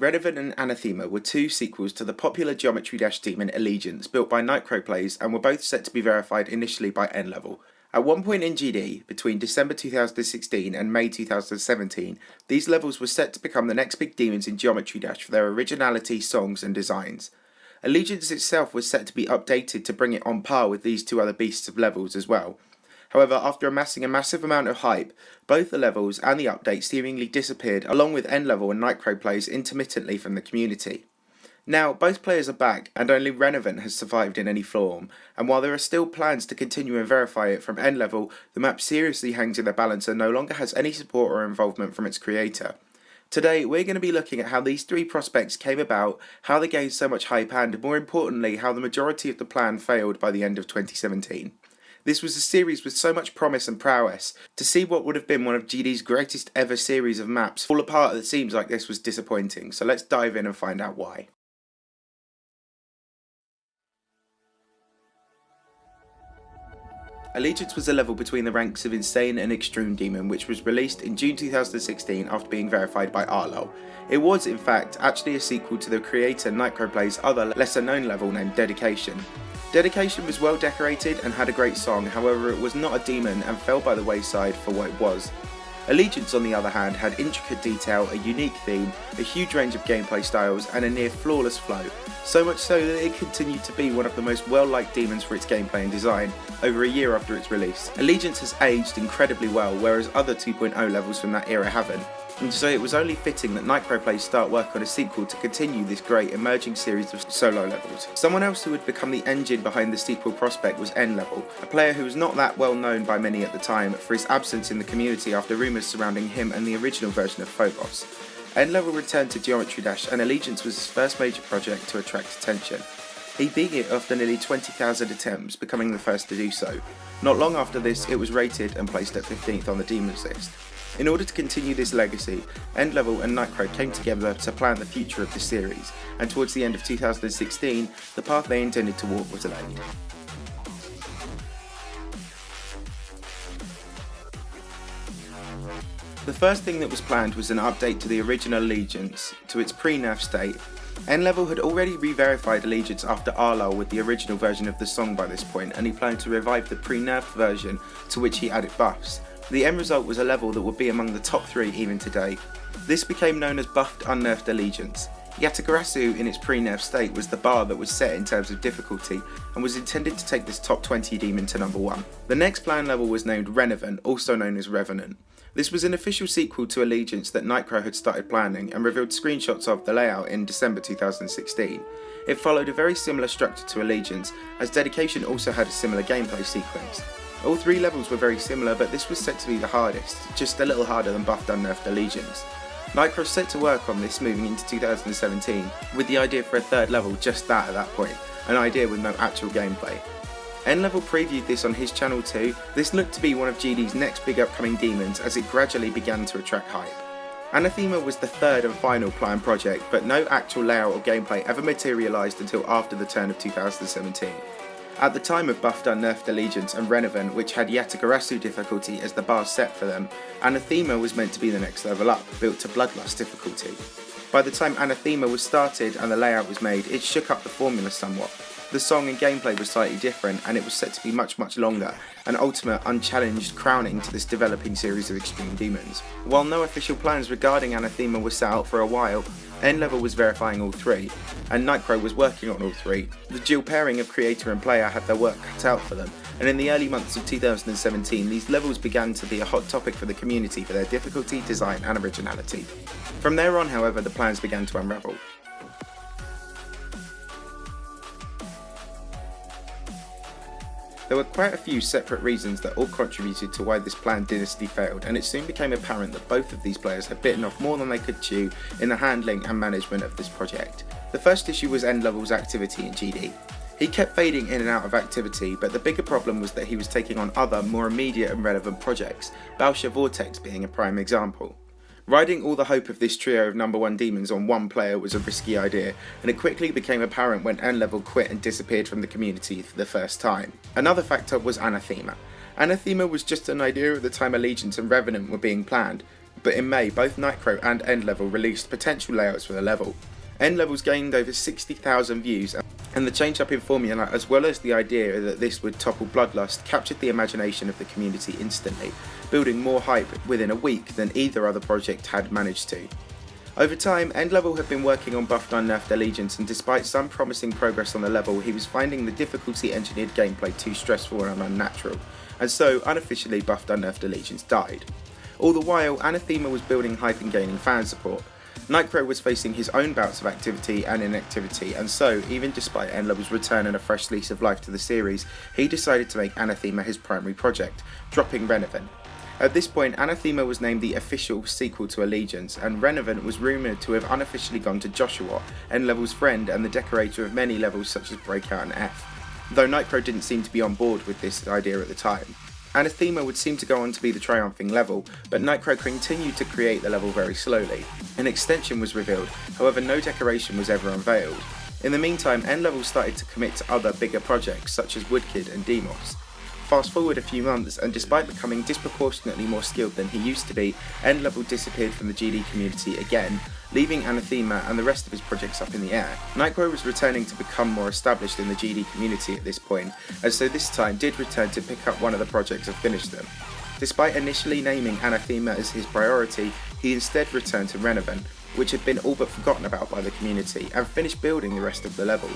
Renevant and Anathema were two sequels to the popular Geometry Dash demon Allegiance built by NikroPlays and were both set to be verified initially by NLevel. At one point in GD, between December 2016 and May 2017, these levels were set to become the next big demons in Geometry Dash for their originality, songs and designs. Allegiance itself was set to be updated to bring it on par with these two other beasts of levels as well. However, after amassing a massive amount of hype, both the levels and the update seemingly disappeared along with NLevel and NikroPlays intermittently from the community. Now, both players are back and only Renevant has survived in any form, and while there are still plans to continue and verify it from NLevel, the map seriously hangs in the balance and no longer has any support or involvement from its creator. Today, we're going to be looking at how these three prospects came about, how they gained so much hype and, more importantly, how the majority of the plan failed by the end of 2017. This was a series with so much promise and prowess. To see what would have been one of GD's greatest ever series of maps fall apart, it seems like this was disappointing, so let's dive in and find out why. Allegiance was a level between the ranks of Insane and Extreme Demon, which was released in June 2016 after being verified by Arlo. It was, in fact, actually a sequel to the creator NikroPlays' other lesser known level named Dedication. Dedication was well decorated and had a great song, however it was not a demon and fell by the wayside for what it was. Allegiance, on the other hand, had intricate detail, a unique theme, a huge range of gameplay styles and a near flawless flow, so much so that it continued to be one of the most well-liked demons for its gameplay and design, over a year after its release. Allegiance has aged incredibly well, whereas other 2.0 levels from that era haven't, and so it was only fitting that NikroPlays start work on a sequel to continue this great emerging series of solo levels. Someone else who would become the engine behind the sequel prospect was NLevel, a player who was not that well known by many at the time for his absence in the community after rumours surrounding him and the original version of Phobos. NLevel returned to Geometry Dash and Allegiance was his first major project to attract attention. He beat it after nearly 20,000 attempts, becoming the first to do so. Not long after this, it was rated and placed at 15th on the Demons list. In order to continue this legacy, NLevel and Nikro came together to plan the future of the series, and towards the end of 2016, the path they intended to walk was laid. The first thing that was planned was an update to the original Allegiance to its pre-nerf state. NLevel had already re-verified Allegiance after Arlo with the original version of the song by this point, and he planned to revive the pre-nerfed version to which he added buffs. The end result was a level that would be among the top 3 even today. This became known as Buffed Unnerfed Allegiance. Yatagarasu in its pre-nerf state was the bar that was set in terms of difficulty and was intended to take this top 20 demon to number 1. The next planned level was named Renevant, also known as Revenant. This was an official sequel to Allegiance that Nikro had started planning and revealed screenshots of the layout in December 2016. It followed a very similar structure to Allegiance, as Dedication also had a similar gameplay sequence. All 3 levels were very similar, but this was set to be the hardest, just a little harder than Buffed Unnerfed Allegiance. Nikro set to work on this moving into 2017, with the idea for a 3rd level just that at that point, an idea with no actual gameplay. NLevel previewed this on his channel too. This looked to be one of GD's next big upcoming demons as it gradually began to attract hype. Anathema was the 3rd and final planned project, but no actual layout or gameplay ever materialised until after the turn of 2017. At the time of Buffed Unnerfed Allegiance and Renevant, which had Yatagarasu difficulty as the bar set for them, Anathema was meant to be the next level up, built to Bloodlust difficulty. By the time Anathema was started and the layout was made, it shook up the formula somewhat. The song and gameplay was slightly different, and it was set to be much longer, an ultimate unchallenged crowning to this developing series of extreme demons. While no official plans regarding Anathema were set out for a while, NLevel was verifying all 3, and Nikro was working on all 3. The dual pairing of creator and player had their work cut out for them, and in the early months of 2017 these levels began to be a hot topic for the community for their difficulty, design and originality. From there on, however, the plans began to unravel. There were quite a few separate reasons that all contributed to why this planned dynasty failed, and it soon became apparent that both of these players had bitten off more than they could chew in the handling and management of this project. The first issue was NLevel's activity in GD. He kept fading in and out of activity, but the bigger problem was that he was taking on other, more immediate and relevant projects, Bausha Vortex being a prime example. Riding all the hope of this trio of number 1 demons on one player was a risky idea, and it quickly became apparent when NLevel quit and disappeared from the community for the first time. Another factor was Anathema. Anathema was just an idea at the time Allegiance and Revenant were being planned, but in May both Nikro and EndLevel released potential layouts for the level. EndLevel's gained over 60,000 views, and the change up in formula as well as the idea that this would topple Bloodlust captured the imagination of the community instantly, building more hype within a week than either other project had managed to. Over time, EndLevel had been working on buffed Unnerfed Allegiance, and despite some promising progress on the level, he was finding the difficulty engineered gameplay too stressful and unnatural, and so unofficially buffed Unnerfed Allegiance died. All the while, Anathema was building hype and gaining fan support. Nikro was facing his own bouts of activity and inactivity, and so, even despite EndLevel's return and a fresh lease of life to the series, he decided to make Anathema his primary project, dropping Renevant. At this point, Anathema was named the official sequel to Allegiance, and Renevant was rumoured to have unofficially gone to Joshua, EndLevel's friend and the decorator of many levels such as Breakout and F, though Nikro didn't seem to be on board with this idea at the time. Anathema would seem to go on to be the triumphing level, but Nikro continued to create the level very slowly. An extension was revealed, however no decoration was ever unveiled. In the meantime, EndLevel started to commit to other bigger projects such as Woodkid and Demos. Fast forward a few months, and despite becoming disproportionately more skilled than he used to be, EndLevel disappeared from the GD community again, leaving Anathema and the rest of his projects up in the air. Nikro was returning to become more established in the GD community at this point, and so this time did return to pick up one of the projects and finish them. Despite initially naming Anathema as his priority, he instead returned to Renevant, which had been all but forgotten about by the community, and finished building the rest of the level.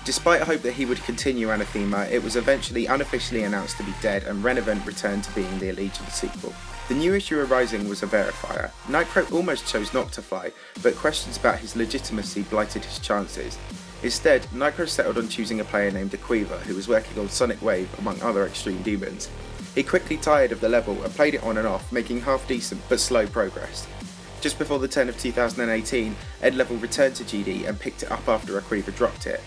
Despite hope that he would continue Anathema, it was eventually unofficially announced to be dead, and Renevant returned to being the Allegiance sequel. The new issue arising was a verifier. Nikro almost chose not to fly, but questions about his legitimacy blighted his chances. Instead, Nikro settled on choosing a player named Aquiva, who was working on Sonic Wave among other extreme demons. He quickly tired of the level and played it on and off, making half decent but slow progress. Just before the turn of 2018, EndLevel returned to GD and picked it up after Aquiva dropped it.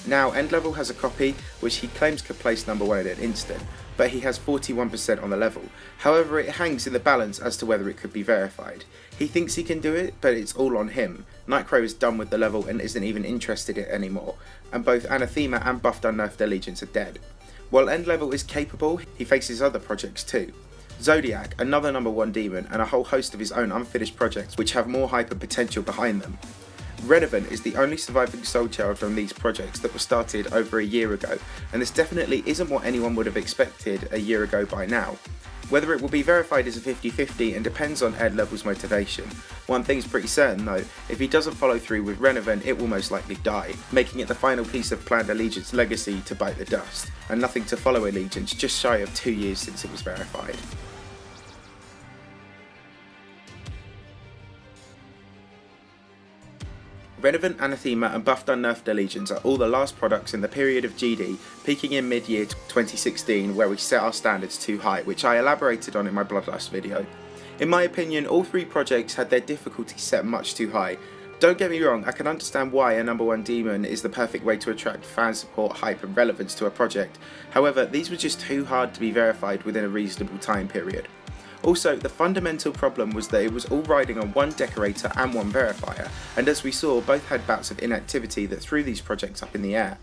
Now, EndLevel has a copy which he claims could place number 1 in an instant, but he has 41% on the level. However, it hangs in the balance as to whether it could be verified. He thinks he can do it, but it's all on him. Nikro is done with the level and isn't even interested in it anymore, and both Anathema and buffed Unnerfed Allegiance are dead. While EndLevel is capable, he faces other projects too. Zodiac, another number 1 demon, and a whole host of his own unfinished projects which have more hype and potential behind them. Renevant is the only surviving soul child from these projects that were started over a year ago, and this definitely isn't what anyone would have expected a year ago by now. Whether it will be verified is a 50-50 and depends on EndLevel's motivation. One thing's pretty certain though, if he doesn't follow through with Renevant, it will most likely die, making it the final piece of planned Allegiance legacy to bite the dust, and nothing to follow Allegiance just shy of 2 years since it was verified. Renevant, Anathema and buffed Unnerfed Allegiance are all the last products in the period of GD, peaking in mid-year 2016 where we set our standards too high, which I elaborated on in my Bloodlust video. In my opinion, all 3 projects had their difficulty set much too high. Don't get me wrong, I can understand why a number 1 demon is the perfect way to attract fan support, hype and relevance to a project. However, these were just too hard to be verified within a reasonable time period. Also, the fundamental problem was that it was all riding on 1 decorator and 1 verifier, and as we saw, both had bouts of inactivity that threw these projects up in the air.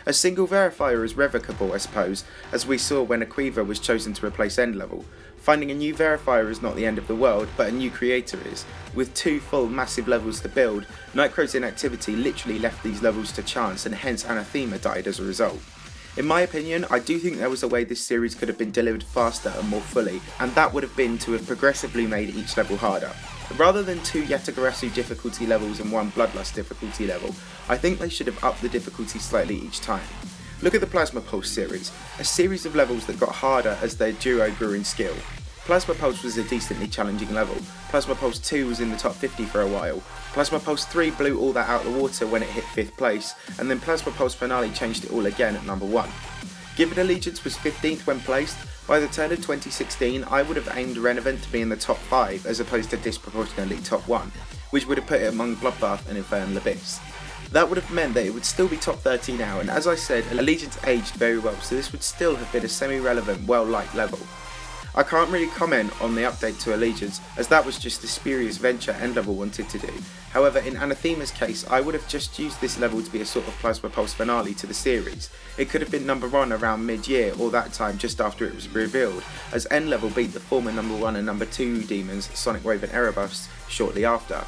A single verifier is revocable, I suppose, as we saw when Aquiva was chosen to replace EndLevel. Finding a new verifier is not the end of the world, but a new creator is. With 2 full massive levels to build, Nikro's inactivity literally left these levels to chance, and hence Anathema died as a result. In my opinion, I do think there was a way this series could have been delivered faster and more fully, and that would have been to have progressively made each level harder. Rather than 2 Yatagarasu difficulty levels and 1 Bloodlust difficulty level, I think they should have upped the difficulty slightly each time. Look at the Plasma Pulse series, a series of levels that got harder as their duo grew in skill. Plasma Pulse was a decently challenging level, Plasma Pulse 2 was in the top 50 for a while, Plasma Pulse 3 blew all that out of the water when it hit 5th place, and then Plasma Pulse Finale changed it all again at number 1. Given Allegiance was 15th when placed, by the turn of 2016 I would have aimed Renevant to be in the top 5 as opposed to disproportionately top 1, which would have put it among Bloodbath and Infernal Abyss. That would have meant that it would still be top 30 now, and as I said, Allegiance aged very well, so this would still have been a semi-relevant, well-liked level. I can't really comment on the update to Allegiance, as that was just the spurious venture EndLevel wanted to do. However, in Anathema's case, I would have just used this level to be a sort of Plasma Pulse finale to the series. It could have been number 1 around mid-year, or that time just after it was revealed, as EndLevel beat the former number 1 and number 2 demons, Sonic Wave and Erebus, shortly after.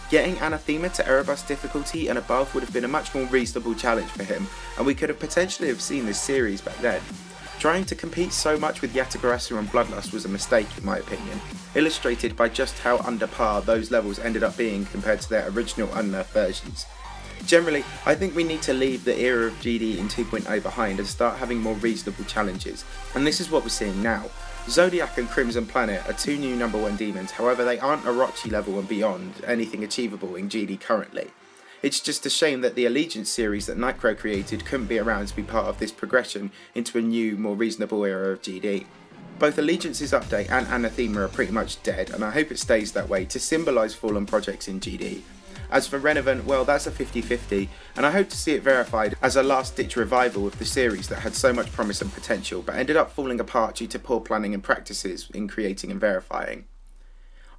Getting Anathema to Erebus difficulty and above would have been a much more reasonable challenge for him, and we could have potentially have seen this series back then. Trying to compete so much with Yatagarasu and Bloodlust was a mistake in my opinion, illustrated by just how under par those levels ended up being compared to their original Unnerfed versions. Generally, I think we need to leave the era of GD in 2.0 behind and start having more reasonable challenges, and this is what we're seeing now. Zodiac and Crimson Planet are 2 new number 1 demons, however they aren't Orochi level and beyond anything achievable in GD currently. It's just a shame that the Allegiance series that Nikro created couldn't be around to be part of this progression into a new, more reasonable era of GD. Both Allegiance's update and Anathema are pretty much dead, and I hope it stays that way to symbolise fallen projects in GD. As for Renevant, well, that's a 50-50, and I hope to see it verified as a last-ditch revival of the series that had so much promise and potential, but ended up falling apart due to poor planning and practices in creating and verifying.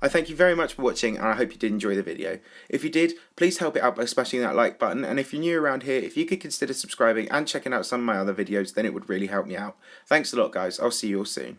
I thank you very much for watching, and I hope you did enjoy the video. If you did, please help it out by smashing that like button, and if you're new around here, if you could consider subscribing and checking out some of my other videos, then it would really help me out. Thanks a lot guys, I'll see you all soon.